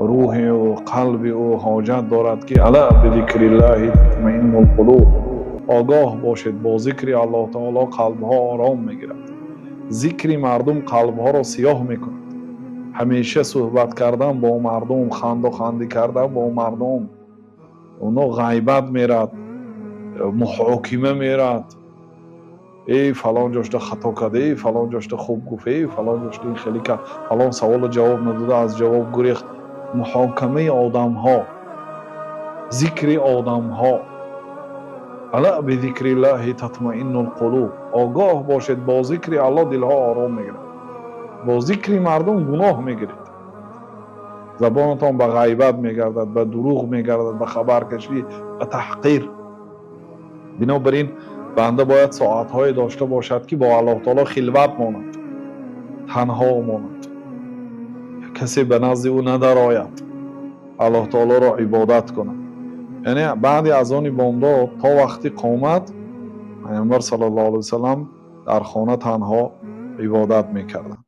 روح او قلب او حاجت دارد که الا بذکر الله تطمئن القلوب. آگاه باشید با ذکر الله تعالی قلب ها آرام میگیرد. ذکر مردم قلب ها را سیاه میکند. همیشه صحبت کردن با مردم، خنده خندی کردن با مردم، اونا غیبت میرد، محاکمه میرد، ای فلان جاشته خطا کرده، ای فلان جاشته خوب گفته، ای فلان جاشته این خیلی کرد، فلان سوال جواب نداده از جواب گریخت. محاکمه آدم ها، ذکر آدم ها. الا بذکر الله تطمئن القلوب. آگاه باشید با ذکر الله دلها آرام میگیرد. با ذکر مردم گناه میگیرید. زبانتان به غیبت میگردد، به دروغ میگردد، به خبرکشی، به تحقیر. بنابراین بنده باید ساعتهای داشته باشد که با الله تعالی خلوت ماند، تنها ماند، کسی به نزد او ندرآید، الله تعالی را عبادت کند. یعنی بعد از آن بامداد تا وقتی قامت پیامبر صلی الله علیه و سلم در خانه تنها عبادت میکردند.